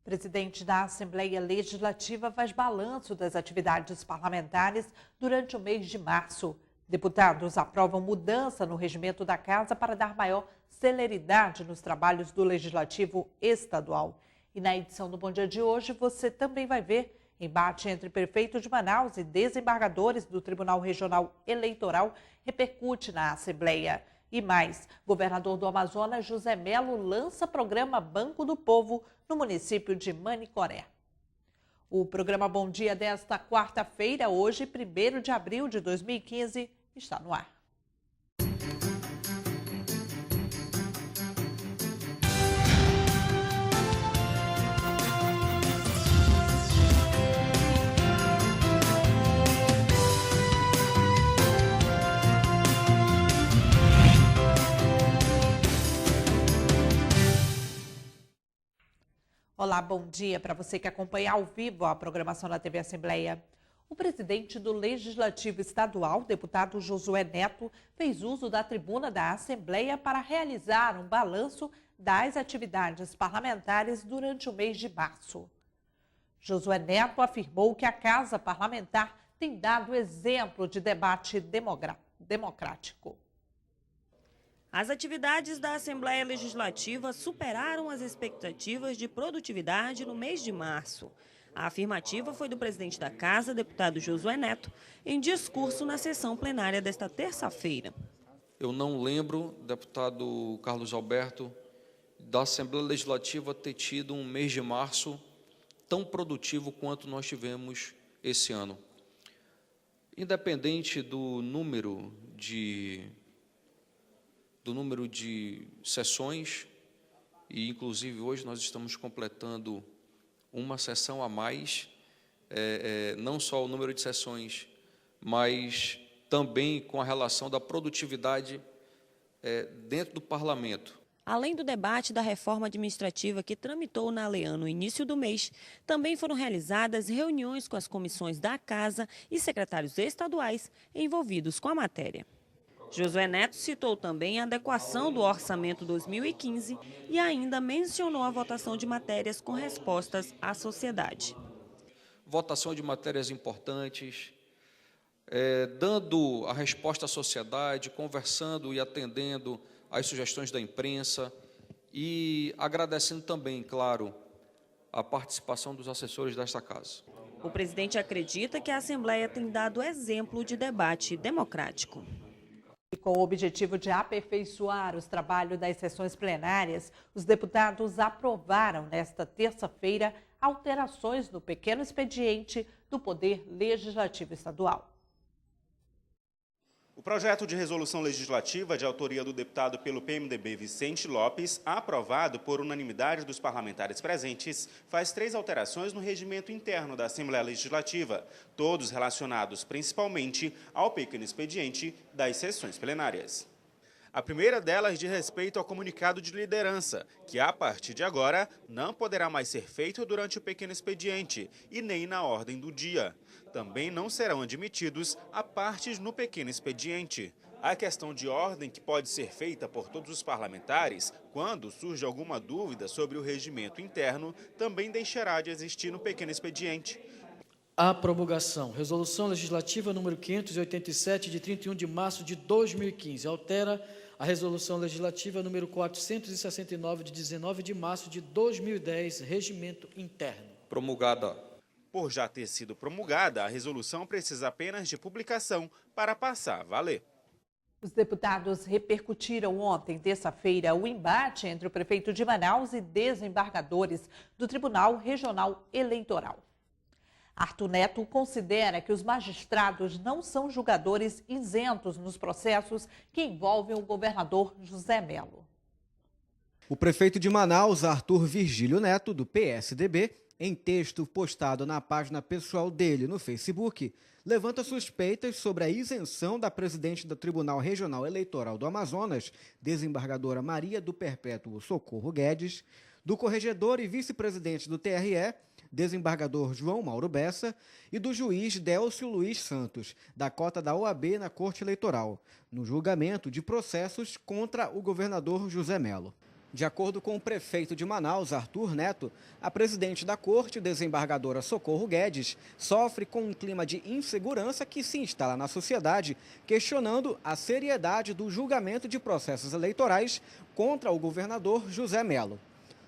Presidente da Assembleia Legislativa faz balanço das atividades parlamentares durante o mês de março. Deputados aprovam mudança no regimento da Casa para dar maior celeridade nos trabalhos do Legislativo Estadual. E na edição do Bom Dia de hoje, você também vai ver embate entre prefeito de Manaus e desembargadores do Tribunal Regional Eleitoral repercute na Assembleia. E mais, governador do Amazonas, José Melo, lança programa Banco do Povo no município de Manicoré. O programa Bom Dia desta quarta-feira, hoje, 1º de abril de 2015, está no ar. Olá, bom dia para você que acompanha ao vivo a programação da TV Assembleia. O presidente do Legislativo Estadual, deputado Josué Neto, fez uso da tribuna da Assembleia para realizar um balanço das atividades parlamentares durante o mês de março. Josué Neto afirmou que a Casa Parlamentar tem dado exemplo de debate democrático. As atividades da Assembleia Legislativa superaram as expectativas de produtividade no mês de março. A afirmativa foi do presidente da Casa, deputado Josué Neto, em discurso na sessão plenária desta terça-feira. Eu não lembro, deputado Carlos Alberto, da Assembleia Legislativa ter tido um mês de março tão produtivo quanto nós tivemos esse ano. Independente do número de sessões, e inclusive hoje nós estamos completando uma sessão a mais, não só o número de sessões, mas também com a relação da produtividade dentro do parlamento. Além do debate da reforma administrativa que tramitou na ALEAN no início do mês, também foram realizadas reuniões com as comissões da Casa e secretários estaduais envolvidos com a matéria. Josué Neto citou também a adequação do orçamento 2015 e ainda mencionou a votação de matérias com respostas à sociedade. Votação de matérias importantes, dando a resposta à sociedade, conversando e atendendo às sugestões da imprensa e agradecendo também, claro, a participação dos assessores desta casa. O presidente acredita que a Assembleia tem dado exemplo de debate democrático. E com o objetivo de aperfeiçoar os trabalhos das sessões plenárias, os deputados aprovaram nesta terça-feira alterações no pequeno expediente do Poder Legislativo Estadual. O projeto de resolução legislativa de autoria do deputado pelo PMDB Vicente Lopes, aprovado por unanimidade dos parlamentares presentes, faz 3 alterações no regimento interno da Assembleia Legislativa, todos relacionados principalmente ao pequeno expediente das sessões plenárias. A primeira delas diz respeito ao comunicado de liderança, que a partir de agora não poderá mais ser feito durante o pequeno expediente e nem na ordem do dia. Também não serão admitidos a partes no pequeno expediente. A questão de ordem que pode ser feita por todos os parlamentares, quando surge alguma dúvida sobre o regimento interno, também deixará de existir no pequeno expediente. A promulgação. Resolução Legislativa número 587, de 31 de março de 2015. Altera a Resolução Legislativa número 469, de 19 de março de 2010, Regimento Interno. Promulgada. Por já ter sido promulgada, a resolução precisa apenas de publicação para passar a valer. Os deputados repercutiram ontem, terça-feira, o embate entre o prefeito de Manaus e desembargadores do Tribunal Regional Eleitoral. Arthur Neto considera que os magistrados não são julgadores isentos nos processos que envolvem o governador José Melo. O prefeito de Manaus, Arthur Virgílio Neto, do PSDB, em texto postado na página pessoal dele no Facebook, levanta suspeitas sobre a isenção da presidente do Tribunal Regional Eleitoral do Amazonas, desembargadora Maria do Perpétuo Socorro Guedes, do corregedor e vice-presidente do TRE, desembargador João Mauro Bessa, e do juiz Délcio Luiz Santos, da cota da OAB na Corte Eleitoral, no julgamento de processos contra o governador José Melo. De acordo com o prefeito de Manaus, Arthur Neto, a presidente da corte, desembargadora Socorro Guedes, sofre com um clima de insegurança que se instala na sociedade, questionando a seriedade do julgamento de processos eleitorais contra o governador José Melo.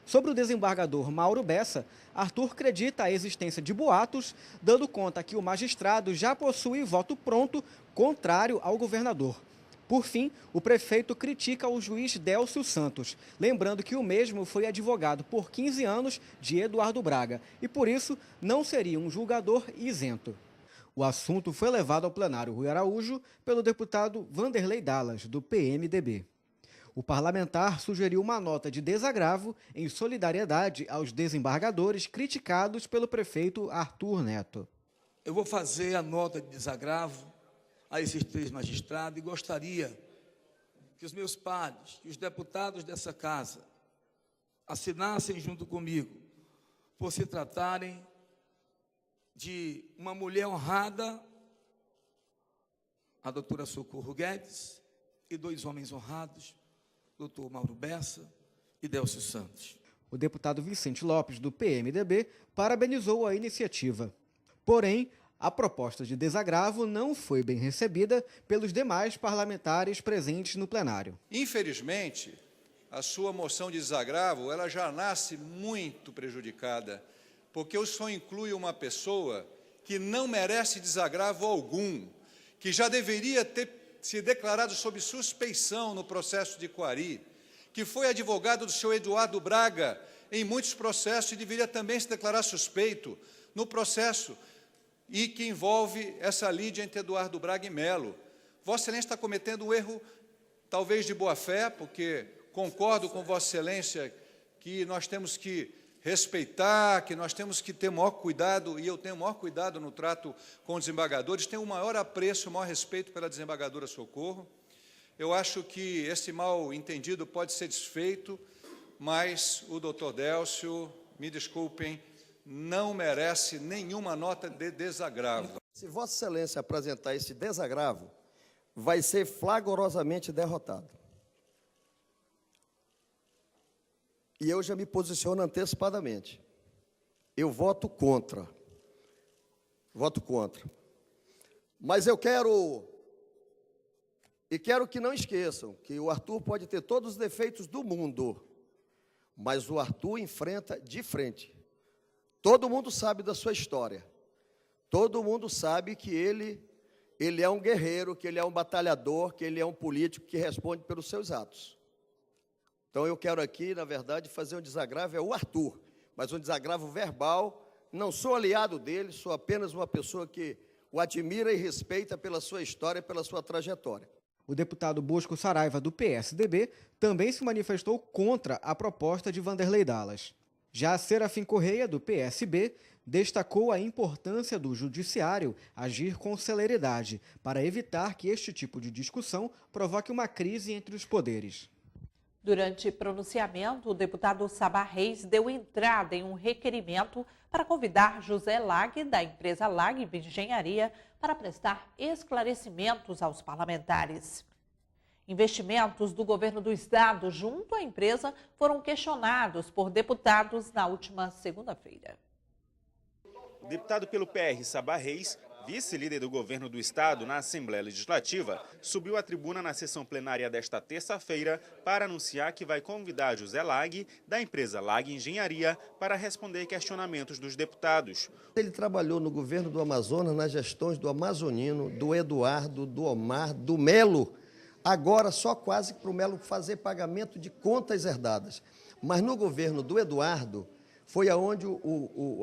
Sobre o desembargador Mauro Bessa, Arthur acredita a existência de boatos, dando conta que o magistrado já possui voto pronto contrário ao governador. Por fim, o prefeito critica o juiz Délcio Santos, lembrando que o mesmo foi advogado por 15 anos de Eduardo Braga e, por isso, não seria um julgador isento. O assunto foi levado ao plenário Rui Araújo pelo deputado Vanderlei Dallas, do PMDB. O parlamentar sugeriu uma nota de desagravo em solidariedade aos desembargadores criticados pelo prefeito Arthur Neto. Eu vou fazer a nota de desagravo a esses 3 magistrados e gostaria que os meus pares, que os deputados dessa casa, assinassem junto comigo, por se tratarem de uma mulher honrada, a doutora Socorro Guedes, e 2 homens honrados, doutor Mauro Bessa e Délcio Santos. O deputado Vicente Lopes, do PMDB, parabenizou a iniciativa. Porém, a proposta de desagravo não foi bem recebida pelos demais parlamentares presentes no plenário. Infelizmente, a sua moção de desagravo ela já nasce muito prejudicada, porque o senhor inclui uma pessoa que não merece desagravo algum, que já deveria ter se declarado sob suspeição no processo de Coari, que foi advogado do senhor Eduardo Braga em muitos processos e deveria também se declarar suspeito no processo e que envolve essa lide entre Eduardo Braga e Melo. Vossa Excelência está cometendo um erro, talvez de boa-fé, porque concordo com Vossa Excelência que nós temos que respeitar, que nós temos que ter maior cuidado, e eu tenho maior cuidado no trato com os desembargadores, tenho o maior apreço, o maior respeito pela desembargadora Socorro. Eu acho que esse mal entendido pode ser desfeito, mas o doutor Délcio, me desculpem, não merece nenhuma nota de desagravo. Se Vossa Excelência apresentar esse desagravo, vai ser flagrosamente derrotado. E eu já me posiciono antecipadamente. Eu voto contra. Voto contra. Mas eu quero que não esqueçam que o Arthur pode ter todos os defeitos do mundo, mas o Arthur enfrenta de frente. Todo mundo sabe da sua história. Todo mundo sabe que ele é um guerreiro, que ele é um batalhador, que ele é um político que responde pelos seus atos. Então, eu quero aqui, na verdade, fazer um desagravo ao Arthur, mas um desagravo verbal. Não sou aliado dele, sou apenas uma pessoa que o admira e respeita pela sua história, pela sua trajetória. O deputado Bosco Saraiva, do PSDB, também se manifestou contra a proposta de Vanderlei Dallas. Já Serafim Correia, do PSB, destacou a importância do judiciário agir com celeridade para evitar que este tipo de discussão provoque uma crise entre os poderes. Durante pronunciamento, o deputado Sabá Reis deu entrada em um requerimento para convidar José Lag, da empresa Lag Engenharia, para prestar esclarecimentos aos parlamentares. Investimentos do governo do estado junto à empresa foram questionados por deputados na última segunda-feira. O deputado pelo PR, Sabá Reis, vice-líder do governo do estado na Assembleia Legislativa, subiu à tribuna na sessão plenária desta terça-feira para anunciar que vai convidar José Lag, da empresa Lag Engenharia, para responder questionamentos dos deputados. Ele trabalhou no governo do Amazonas, nas gestões do Amazonino, do Eduardo, do Omar, do Melo. Agora, só quase para o Melo fazer pagamento de contas herdadas. Mas no governo do Eduardo, foi aonde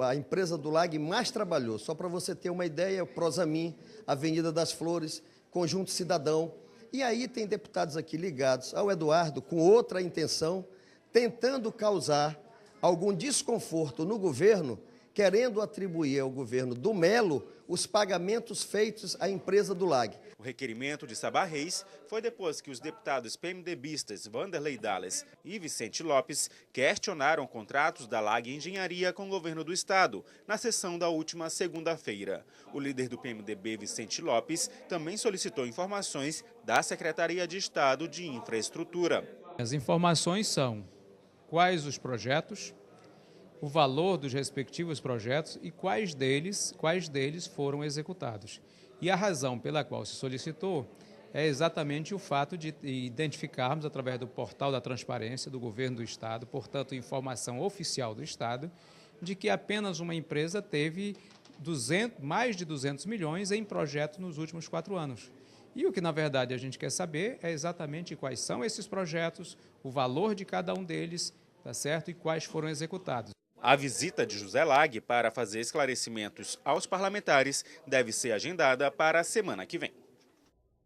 a empresa do Lag mais trabalhou. Só para você ter uma ideia, o Prosamin, Avenida das Flores, Conjunto Cidadão. E aí tem deputados aqui ligados ao Eduardo com outra intenção, tentando causar algum desconforto no governo, querendo atribuir ao governo do Melo os pagamentos feitos à empresa do Lag. O requerimento de Sabá Reis foi depois que os deputados PMDBistas Vanderlei Dallas e Vicente Lopes questionaram contratos da Lag Engenharia com o governo do estado, na sessão da última segunda-feira. O líder do PMDB, Vicente Lopes, também solicitou informações da Secretaria de Estado de Infraestrutura. As informações são quais os projetos, o valor dos respectivos projetos e quais deles foram executados. E a razão pela qual se solicitou é exatamente o fato de identificarmos, através do portal da transparência do Governo do Estado, portanto, informação oficial do Estado, de que apenas uma empresa teve mais de 200 milhões em projetos nos últimos 4 anos. E o que, na verdade, a gente quer saber é exatamente quais são esses projetos, o valor de cada um deles, tá certo? E quais foram executados. A visita de José Lage para fazer esclarecimentos aos parlamentares deve ser agendada para a semana que vem.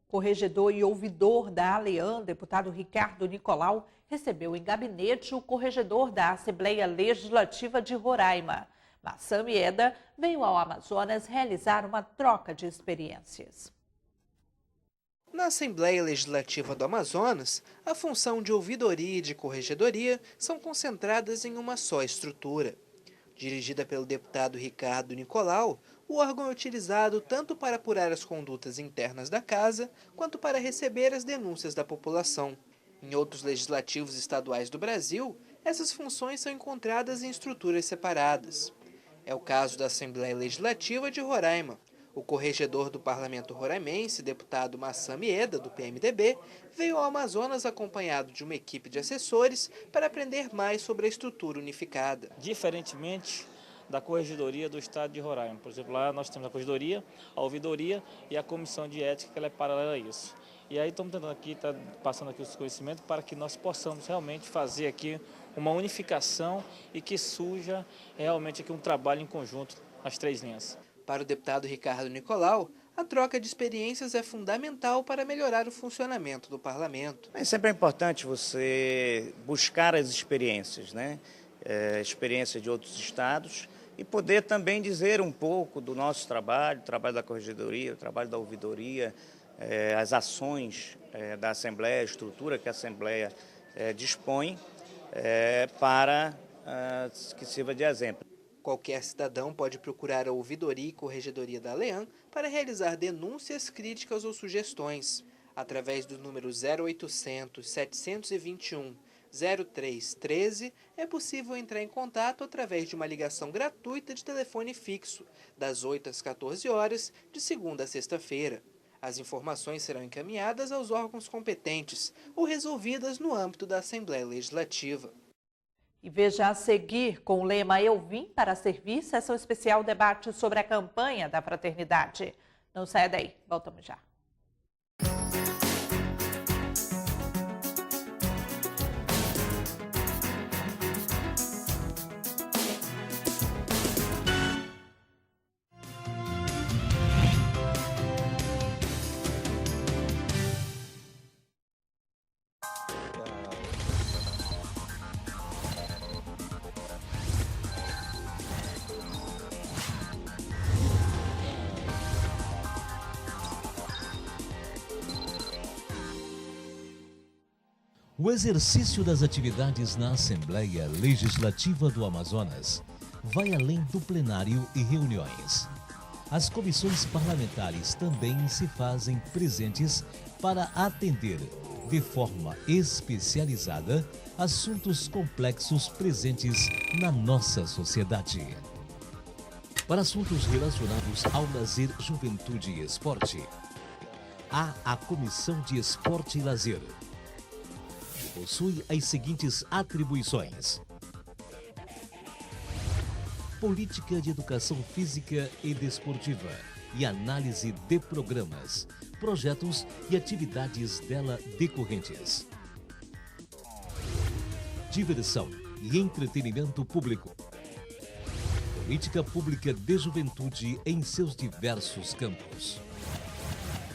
Corregedor e ouvidor da ALEAN, deputado Ricardo Nicolau, recebeu em gabinete o corregedor da Assembleia Legislativa de Roraima. Massami Eda veio ao Amazonas realizar uma troca de experiências. Na Assembleia Legislativa do Amazonas, a função de ouvidoria e de corregedoria são concentradas em uma só estrutura. Dirigida pelo deputado Ricardo Nicolau, o órgão é utilizado tanto para apurar as condutas internas da Casa, quanto para receber as denúncias da população. Em outros legislativos estaduais do Brasil, essas funções são encontradas em estruturas separadas. É o caso da Assembleia Legislativa de Roraima. O corregedor do Parlamento Roraimense, deputado Massami Eda, do PMDB, veio ao Amazonas acompanhado de uma equipe de assessores para aprender mais sobre a estrutura unificada. Diferentemente da Corregedoria do Estado de Roraima. Por exemplo, lá nós temos a Corregedoria, a Ouvidoria e a Comissão de Ética, que ela é paralela a isso. E aí estamos tentando aqui, passando aqui os conhecimentos para que nós possamos realmente fazer aqui uma unificação e que surja realmente aqui um trabalho em conjunto nas 3 linhas. Para o deputado Ricardo Nicolau, a troca de experiências é fundamental para melhorar o funcionamento do parlamento. Sempre é importante você buscar as experiências, né? Experiências de outros estados e poder também dizer um pouco do nosso trabalho, o trabalho da Corregedoria, o trabalho da Ouvidoria, as ações da Assembleia, a estrutura que a Assembleia dispõe para que sirva de exemplo. Qualquer cidadão pode procurar a Ouvidoria e Corregedoria da ALEAN para realizar denúncias, críticas ou sugestões. Através do número 0800 721 0313, é possível entrar em contato através de uma ligação gratuita de telefone fixo, das 8 às 14 horas, de segunda a sexta-feira. As informações serão encaminhadas aos órgãos competentes ou resolvidas no âmbito da Assembleia Legislativa. E veja a seguir, com o lema Eu Vim para Servir, sessão especial debate sobre a campanha da fraternidade. Não saia daí, voltamos já. O exercício das atividades na Assembleia Legislativa do Amazonas vai além do plenário e reuniões. As comissões parlamentares também se fazem presentes para atender, de forma especializada, assuntos complexos presentes na nossa sociedade. Para assuntos relacionados ao lazer, juventude e esporte, há a Comissão de Esporte e Lazer. Possui as seguintes atribuições: política de educação física e desportiva e análise de programas, projetos e atividades dela decorrentes. Diversão e entretenimento público. Política pública de juventude em seus diversos campos.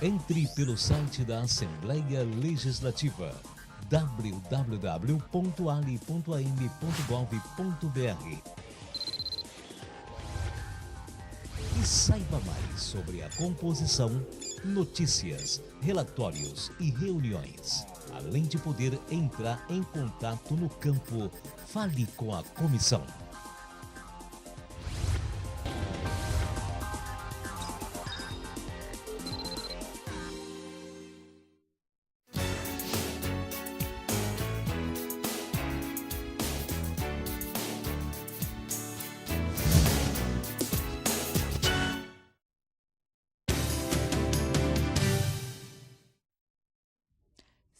Entre pelo site da Assembleia Legislativa www.ali.am.gov.br e saiba mais sobre a composição, notícias, relatórios e reuniões. Além de poder entrar em contato no campo, fale com a comissão.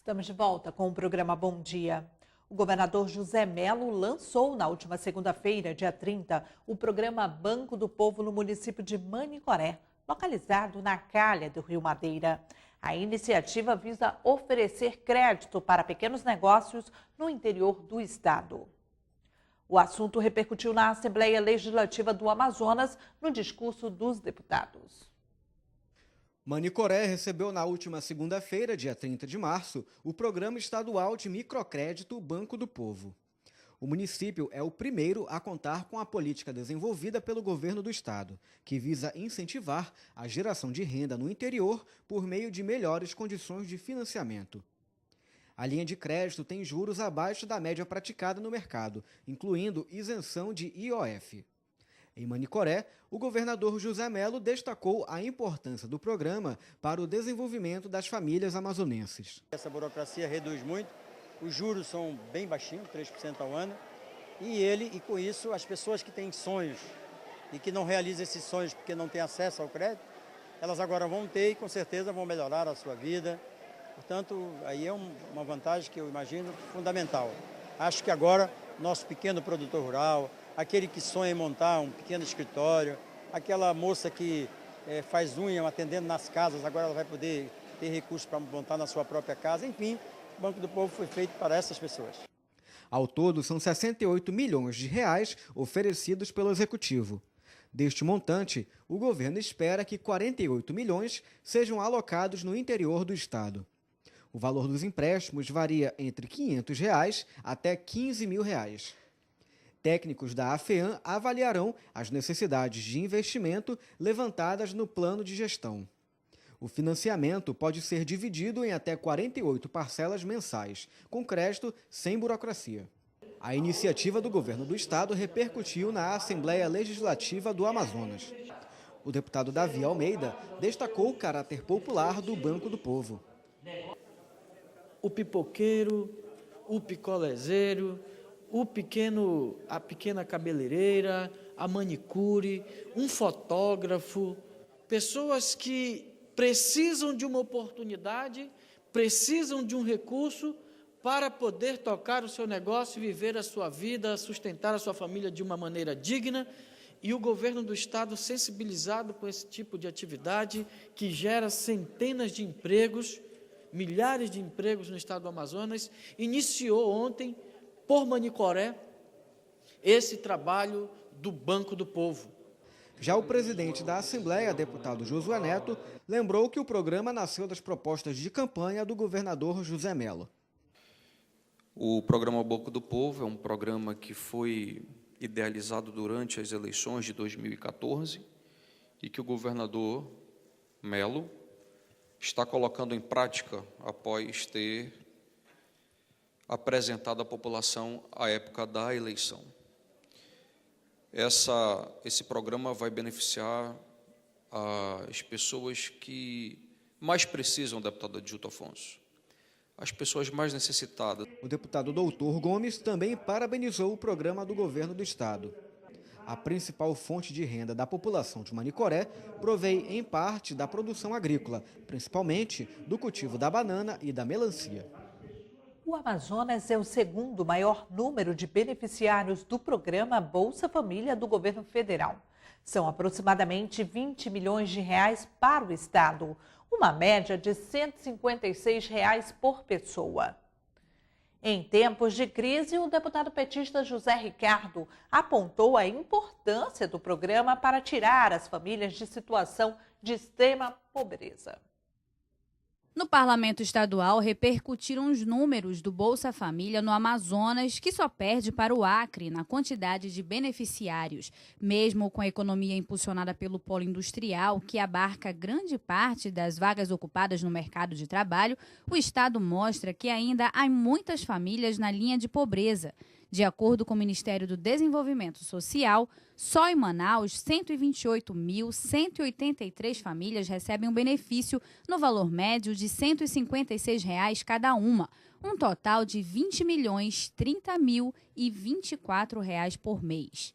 Estamos de volta com o programa Bom Dia. O governador José Mello lançou na última segunda-feira, dia 30, o programa Banco do Povo no município de Manicoré, localizado na calha do Rio Madeira. A iniciativa visa oferecer crédito para pequenos negócios no interior do estado. O assunto repercutiu na Assembleia Legislativa do Amazonas no discurso dos deputados. Manicoré recebeu na última segunda-feira, dia 30 de março, o Programa Estadual de Microcrédito Banco do Povo. O município é o primeiro a contar com a política desenvolvida pelo governo do estado, que visa incentivar a geração de renda no interior por meio de melhores condições de financiamento. A linha de crédito tem juros abaixo da média praticada no mercado, incluindo isenção de IOF. Em Manicoré, o governador José Mello destacou a importância do programa para o desenvolvimento das famílias amazonenses. Essa burocracia reduz muito, os juros são bem baixinhos, 3% ao ano, e com isso as pessoas que têm sonhos e que não realizam esses sonhos porque não têm acesso ao crédito, elas agora vão ter e com certeza vão melhorar a sua vida. Portanto, aí é uma vantagem que eu imagino fundamental. Acho que agora nosso pequeno produtor rural, aquele que sonha em montar um pequeno escritório, aquela moça que faz unha atendendo nas casas, agora ela vai poder ter recursos para montar na sua própria casa. Enfim, o Banco do Povo foi feito para essas pessoas. Ao todo, são 68 milhões de reais oferecidos pelo Executivo. Deste montante, o governo espera que 48 milhões sejam alocados no interior do estado. O valor dos empréstimos varia entre R$ 500 até R$ 15 mil. Técnicos da AFEAM avaliarão as necessidades de investimento levantadas no plano de gestão. O financiamento pode ser dividido em até 48 parcelas mensais, com crédito sem burocracia. A iniciativa do governo do estado repercutiu na Assembleia Legislativa do Amazonas. O deputado Davi Almeida destacou o caráter popular do Banco do Povo. O pipoqueiro, o picolezeiro, a pequena cabeleireira, a manicure, um fotógrafo, pessoas que precisam de uma oportunidade, precisam de um recurso para poder tocar o seu negócio, viver a sua vida, sustentar a sua família de uma maneira digna, e o governo do estado sensibilizado com esse tipo de atividade que gera centenas de empregos, milhares de empregos no estado do Amazonas, iniciou ontem, por Manicoré, esse trabalho do Banco do Povo. Já o presidente da Assembleia, deputado Josué Neto, lembrou que o programa nasceu das propostas de campanha do governador José Mello. O programa Banco do Povo é um programa que foi idealizado durante as eleições de 2014 e que o governador Mello está colocando em prática após ter apresentado à população à época da eleição. Esse programa vai beneficiar as pessoas que mais precisam, deputado Adilto Afonso, as pessoas mais necessitadas. O deputado Doutor Gomes também parabenizou o programa do governo do estado. A principal fonte de renda da população de Manicoré provém, em parte, da produção agrícola, principalmente do cultivo da banana e da melancia. O Amazonas é o segundo maior número de beneficiários do programa Bolsa Família do governo federal. São aproximadamente 20 milhões de reais para o estado, uma média de R$ 156 por pessoa. Em tempos de crise, o deputado petista José Ricardo apontou a importância do programa para tirar as famílias de situação de extrema pobreza. No Parlamento Estadual, repercutiram os números do Bolsa Família no Amazonas, que só perde para o Acre na quantidade de beneficiários. Mesmo com a economia impulsionada pelo polo industrial, que abarca grande parte das vagas ocupadas no mercado de trabalho, o Estado mostra que ainda há muitas famílias na linha de pobreza. De acordo com o Ministério do Desenvolvimento Social, só em Manaus, 128.183 famílias recebem um benefício no valor médio de R$ 156 cada uma, um total de R$ 20.030.024 por mês.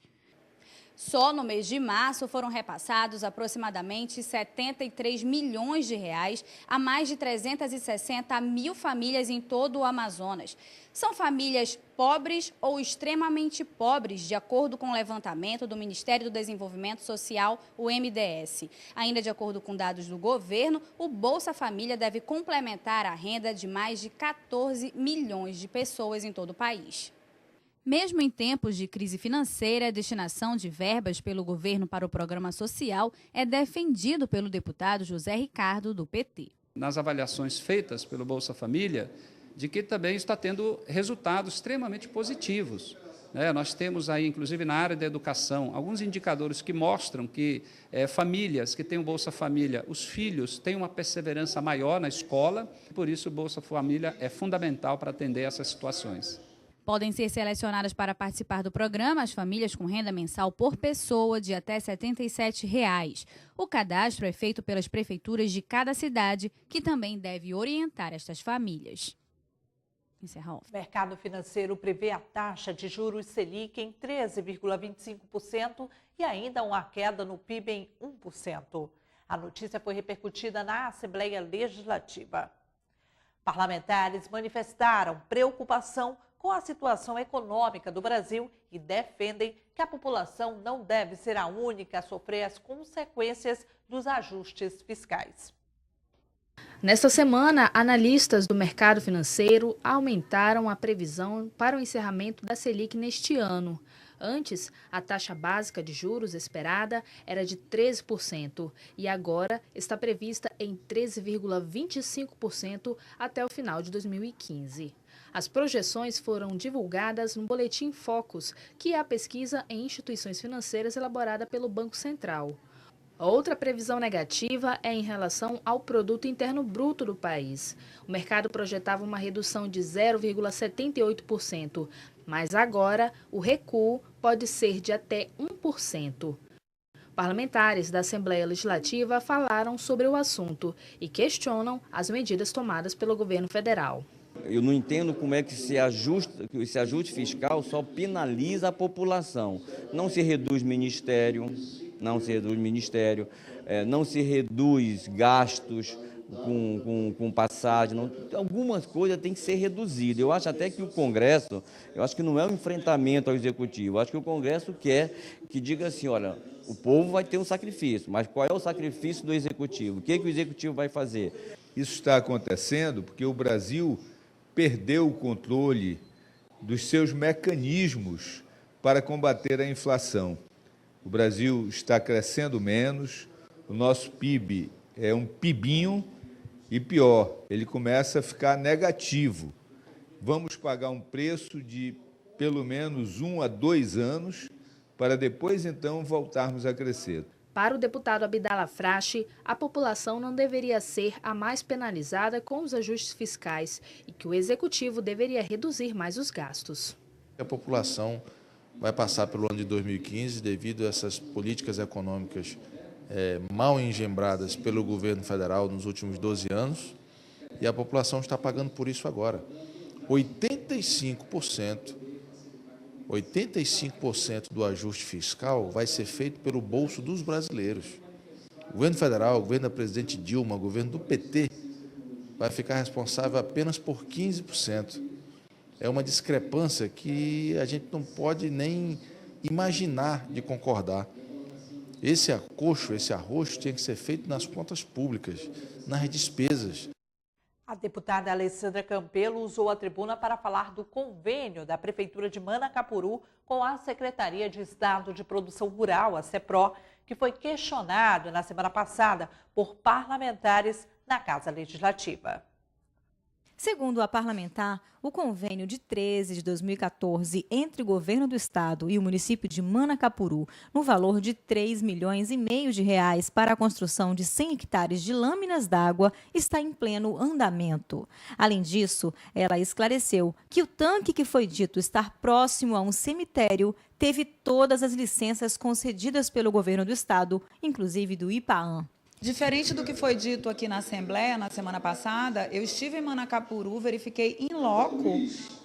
Só no mês de março foram repassados aproximadamente 73 milhões de reais a mais de 360 mil famílias em todo o Amazonas. São famílias pobres ou extremamente pobres, de acordo com o levantamento do Ministério do Desenvolvimento Social, o MDS. Ainda de acordo com dados do governo, o Bolsa Família deve complementar a renda de mais de 14 milhões de pessoas em todo o país. Mesmo em tempos de crise financeira, a destinação de verbas pelo governo para o programa social é defendido pelo deputado José Ricardo, do PT. Nas avaliações feitas pelo Bolsa Família, de que também está tendo resultados extremamente positivos. Nós temos aí, inclusive na área da educação, alguns indicadores que mostram que famílias que têm o Bolsa Família, os filhos têm uma perseverança maior na escola, por isso o Bolsa Família é fundamental para atender essas situações. Podem ser selecionadas para participar do programa as famílias com renda mensal por pessoa de até R$ 77. O cadastro é feito pelas prefeituras de cada cidade, que também deve orientar estas famílias. Encerra. O mercado financeiro prevê a taxa de juros Selic em 13,25% e ainda uma queda no PIB em 1%. A notícia foi repercutida na Assembleia Legislativa. Parlamentares manifestaram preocupação com a situação econômica do Brasil e defendem que a população não deve ser a única a sofrer as consequências dos ajustes fiscais. Nesta semana, analistas do mercado financeiro aumentaram a previsão para o encerramento da Selic neste ano. Antes, a taxa básica de juros esperada era de 13% e agora está prevista em 13,25% até o final de 2015. As projeções foram divulgadas no Boletim Focus, que é a pesquisa em instituições financeiras elaborada pelo Banco Central. Outra previsão negativa é em relação ao Produto Interno Bruto do país. O mercado projetava uma redução de 0,78%, mas agora o recuo pode ser de até 1%. Parlamentares da Assembleia Legislativa falaram sobre o assunto e questionam as medidas tomadas pelo governo federal. Eu não entendo como é que esse ajuste fiscal só penaliza a população. Não se reduz ministério, não se reduz gastos com passagem, algumas coisas têm que ser reduzidas. Eu acho até que o Congresso, eu acho que não é um enfrentamento ao Executivo, eu acho que o Congresso quer que diga assim, olha, o povo vai ter um sacrifício, mas qual é o sacrifício do Executivo? O que o Executivo vai fazer? Isso está acontecendo porque o Brasil perdeu o controle dos seus mecanismos para combater a inflação. O Brasil está crescendo menos, o nosso PIB é um PIBinho e pior, ele começa a ficar negativo. Vamos pagar um preço de pelo menos 1 a 2 anos para depois então voltarmos a crescer. Para o deputado Abdala Frache, a população não deveria ser a mais penalizada com os ajustes fiscais e que o Executivo deveria reduzir mais os gastos. A população vai passar pelo ano de 2015 devido a essas políticas econômicas mal engembradas pelo governo federal nos últimos 12 anos e a população está pagando por isso agora. 85% do ajuste fiscal vai ser feito pelo bolso dos brasileiros. O governo federal, o governo da presidente Dilma, o governo do PT, vai ficar responsável apenas por 15%. É uma discrepância que a gente não pode nem imaginar de concordar. Esse acocho, esse arroxo tinha que ser feito nas contas públicas, nas despesas. A deputada Alessandra Campelo usou a tribuna para falar do convênio da Prefeitura de Manacapuru com a Secretaria de Estado de Produção Rural, a CEPRO, que foi questionado na semana passada por parlamentares na Casa Legislativa. Segundo a parlamentar, o convênio de 13 de 2014 entre o governo do estado e o município de Manacapuru, no valor de R$ 3,5 milhões para a construção de 100 hectares de lâminas d'água, está em pleno andamento. Além disso, ela esclareceu que o tanque que foi dito estar próximo a um cemitério teve todas as licenças concedidas pelo governo do estado, inclusive do IPAAM. Diferente do que foi dito aqui na Assembleia na semana passada, eu estive em Manacapuru, verifiquei in loco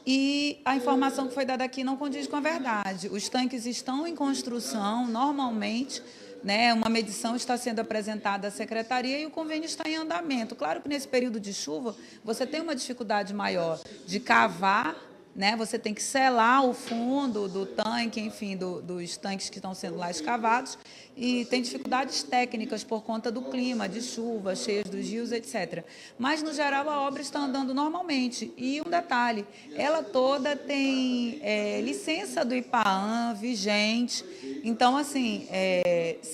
e a informação que foi dada aqui não condiz com a verdade. Os tanques estão em construção, normalmente, né, uma medição está sendo apresentada à Secretaria e o convênio está em andamento. Claro que nesse período de chuva você tem uma dificuldade maior de cavar, né? Você tem que selar o fundo do tanque, enfim, dos tanques que estão sendo lá escavados, e tem dificuldades técnicas por conta do clima, de chuva, cheias dos rios, etc. Mas, no geral, a obra está andando normalmente. E um detalhe, ela toda tem licença do IPAAM vigente. Então, assim,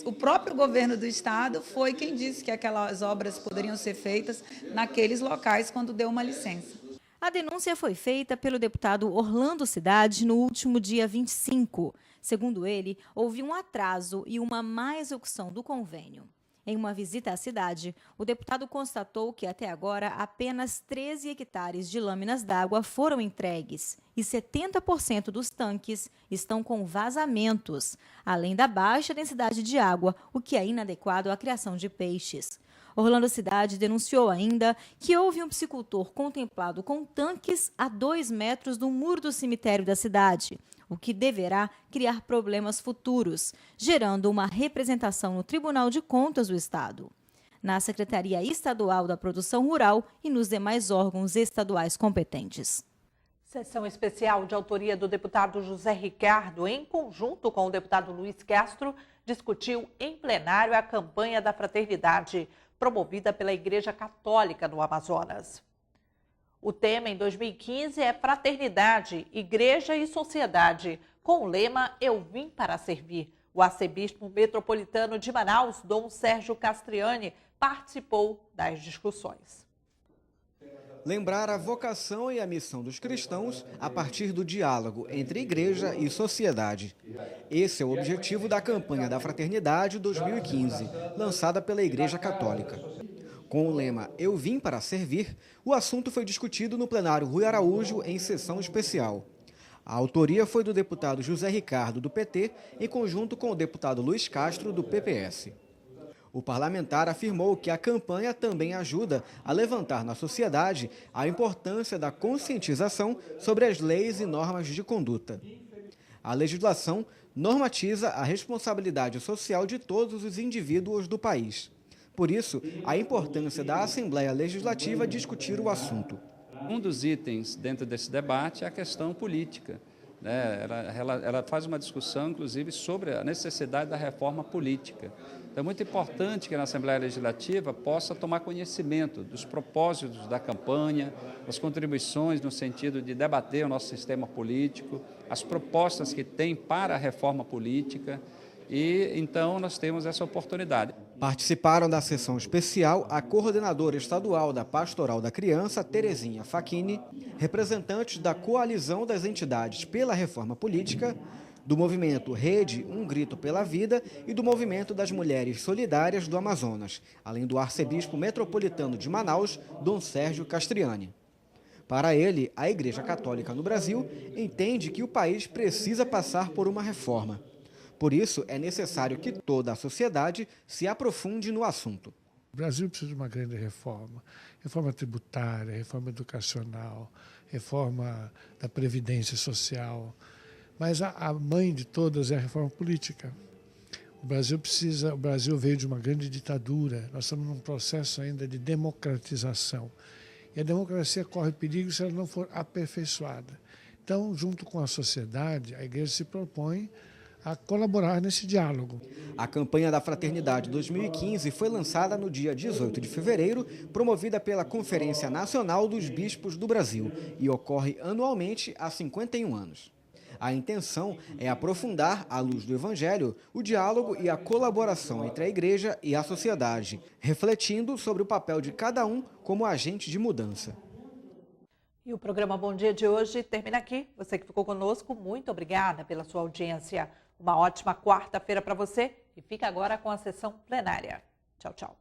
o próprio governo do estado foi quem disse que aquelas obras poderiam ser feitas naqueles locais quando deu uma licença. A denúncia foi feita pelo deputado Orlando Cidade no último dia 25. Segundo ele, houve um atraso e uma má execução do convênio. Em uma visita à cidade, o deputado constatou que até agora apenas 13 hectares de lâminas d'água foram entregues e 70% dos tanques estão com vazamentos, além da baixa densidade de água, o que é inadequado à criação de peixes. Orlando Cidade denunciou ainda que houve um piscicultor contemplado com tanques a 2 metros do muro do cemitério da cidade, o que deverá criar problemas futuros, gerando uma representação no Tribunal de Contas do Estado, na Secretaria Estadual da Produção Rural e nos demais órgãos estaduais competentes. Sessão especial de autoria do deputado José Ricardo, em conjunto com o deputado Luiz Castro, discutiu em plenário a campanha da fraternidade, promovida pela Igreja Católica no Amazonas. O tema em 2015 é Fraternidade, Igreja e Sociedade, com o lema Eu Vim para Servir. O arcebispo metropolitano de Manaus, Dom Sérgio Castriani, participou das discussões. Lembrar a vocação e a missão dos cristãos a partir do diálogo entre igreja e sociedade. Esse é o objetivo da campanha da Fraternidade 2015, lançada pela Igreja Católica. Com o lema Eu Vim para Servir, o assunto foi discutido no plenário Rui Araújo em sessão especial. A autoria foi do deputado José Ricardo, do PT, em conjunto com o deputado Luiz Castro, do PPS. O parlamentar afirmou que a campanha também ajuda a levantar na sociedade a importância da conscientização sobre as leis e normas de conduta. A legislação normatiza a responsabilidade social de todos os indivíduos do país. Por isso, a importância da Assembleia Legislativa discutir o assunto. Um dos itens dentro desse debate é a questão política. Ela faz uma discussão, inclusive, sobre a necessidade da reforma política. Então, é muito importante que na Assembleia Legislativa possa tomar conhecimento dos propósitos da campanha, das contribuições no sentido de debater o nosso sistema político, as propostas que tem para a reforma política, e então nós temos essa oportunidade. Participaram da sessão especial a coordenadora estadual da Pastoral da Criança, Terezinha Facchini, representantes da Coalizão das Entidades pela Reforma Política, do movimento Rede Um Grito pela Vida e do movimento das Mulheres Solidárias do Amazonas, além do arcebispo metropolitano de Manaus, Dom Sérgio Castriani. Para ele, a Igreja Católica no Brasil entende que o país precisa passar por uma reforma. Por isso, é necessário que toda a sociedade se aprofunde no assunto. O Brasil precisa de uma grande reforma. Reforma tributária, reforma educacional, reforma da Previdência Social. Mas a mãe de todas é a reforma política. O Brasil veio de uma grande ditadura, nós estamos num processo ainda de democratização. E a democracia corre perigo se ela não for aperfeiçoada. Então, junto com a sociedade, a Igreja se propõe a colaborar nesse diálogo. A campanha da Fraternidade 2015 foi lançada no dia 18 de fevereiro, promovida pela Conferência Nacional dos Bispos do Brasil, e ocorre anualmente há 51 anos. A intenção é aprofundar, à luz do Evangelho, o diálogo e a colaboração entre a Igreja e a sociedade, refletindo sobre o papel de cada um como agente de mudança. E o programa Bom Dia de hoje termina aqui. Você que ficou conosco, muito obrigada pela sua audiência. Uma ótima quarta-feira para você e fica agora com a sessão plenária. Tchau, tchau.